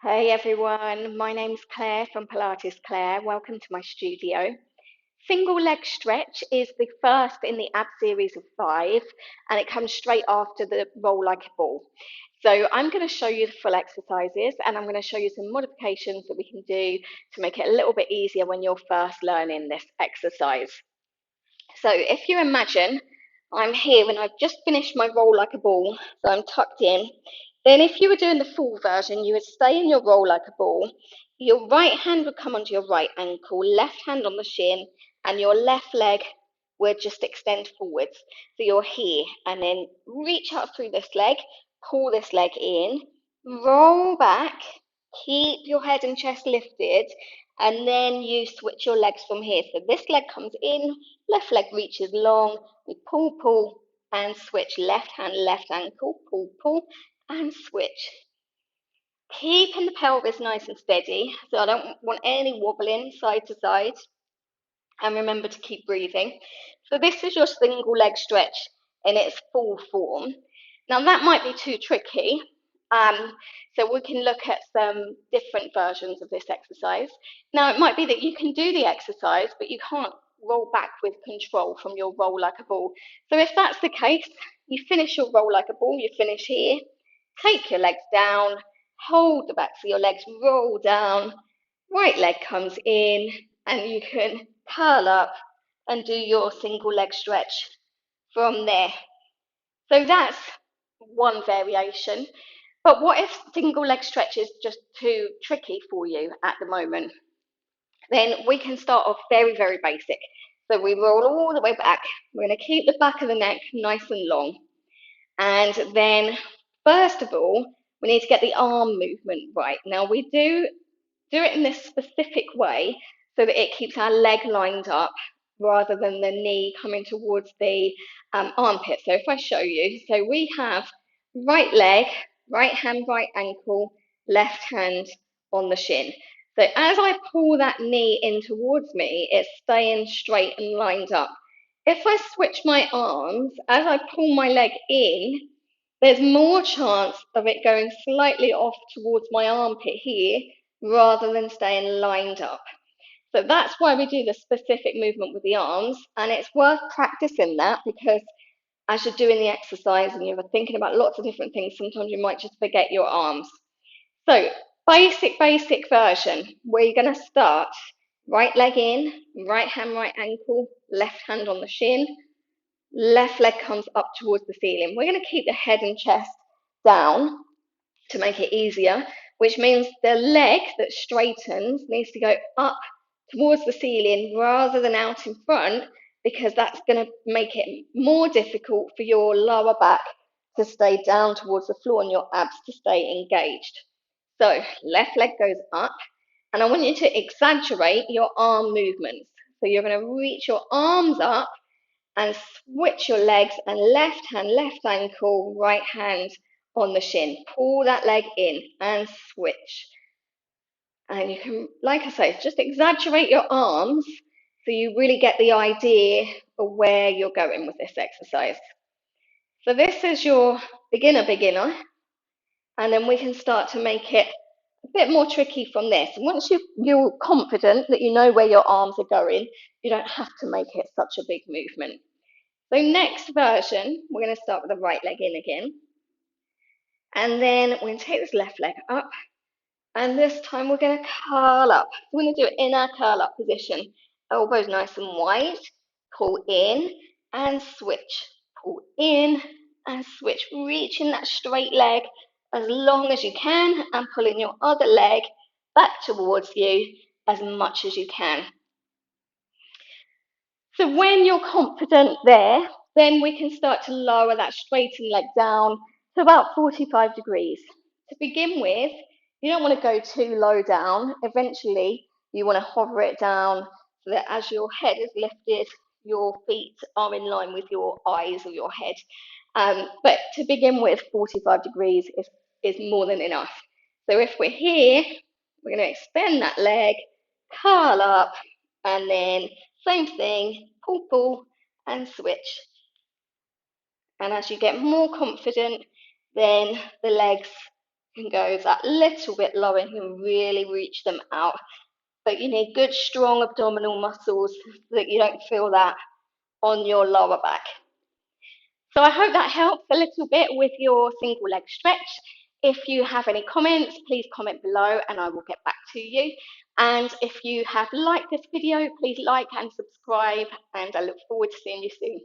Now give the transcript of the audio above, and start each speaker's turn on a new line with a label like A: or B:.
A: Hey everyone, my name's Claire from Pilates Claire. Welcome to my studio. Single leg stretch is the first in the ab series of 5, and it comes straight after the roll like a ball. So I'm going to show you the full exercises, and I'm going to show you some modifications that we can do to make it a little bit easier when you're first learning this exercise. So if you imagine I'm here and I've just finished my roll like a ball, so I'm tucked in. Then if you were doing the full version, you would stay in your roll like a ball. Your right hand would come onto your right ankle, left hand on the shin, and your left leg would just extend forwards. So you're here, and then reach out through this leg, pull this leg in, roll back, keep your head and chest lifted, and then you switch your legs from here. So this leg comes in, left leg reaches long, we pull, pull, and switch. Left hand, left ankle, pull, pull, and switch. Keeping the pelvis nice and steady, so I don't want any wobbling side to side. And remember to keep breathing. So this is your single leg stretch in its full form. Now that might be too tricky, so we can look at some different versions of this exercise. Now it might be that you can do the exercise, but you can't roll back with control from your roll like a ball. So if that's the case, you finish your roll like a ball, you finish here, take your legs down, hold the backs of your legs, roll down, right leg comes in, and you can curl up and do your single leg stretch from there. So that's one variation. But what if single leg stretch is just too tricky for you at the moment? Then we can start off very, very basic. So we roll all the way back. We're going to keep the back of the neck nice and long. And then, first of all, we need to get the arm movement right. Now, we do it in this specific way so that it keeps our leg lined up rather than the knee coming towards the armpit. So if I show you, so we have right leg, right hand, right ankle, left hand on the shin. So as I pull that knee in towards me, it's staying straight and lined up. If I switch my arms, as I pull my leg in, there's more chance of it going slightly off towards my armpit here rather than staying lined up. So that's why we do the specific movement with the arms, and it's worth practicing that because as you're doing the exercise and you're thinking about lots of different things, sometimes you might just forget your arms. So basic version, where you're going to start right leg in, right hand, right ankle, left hand on the shin, left leg comes up towards the ceiling. We're going to keep the head and chest down to make it easier, which means the leg that straightens needs to go up towards the ceiling rather than out in front, because that's going to make it more difficult for your lower back to stay down towards the floor and your abs to stay engaged. So left leg goes up, and I want you to exaggerate your arm movements. So you're going to reach your arms up and switch your legs, and left hand, left ankle, right hand on the shin. Pull that leg in and switch. And you can, like I say, just exaggerate your arms so you really get the idea of where you're going with this exercise. So this is your beginner, and then we can start to make it a bit more tricky from this. Once you're confident that you know where your arms are going, you don't have to make it such a big movement. So next version, we're going to start with the right leg in again. And then we're going to take this left leg up. And this time we're going to curl up. We're going to do it in our curl up position. Elbows nice and wide. Pull in and switch. Pull in and switch. Reaching that straight leg as long as you can and pulling your other leg back towards you as much as you can. So when you're confident there, then we can start to lower that straightened leg down to about 45 degrees. To begin with, you don't want to go too low down. Eventually, you want to hover it down so that as your head is lifted, your feet are in line with your eyes or your head. But to begin with, 45 degrees is more than enough. So if we're here, we're going to extend that leg, curl up, and then same thing, pull, pull, and switch. And as you get more confident, then the legs and go that little bit lower. You can really reach them out. But you need good, strong abdominal muscles so that you don't feel that on your lower back. So I hope that helps a little bit with your single leg stretch. If you have any comments, please comment below and I will get back to you. And if you have liked this video, please like and subscribe, and I look forward to seeing you soon.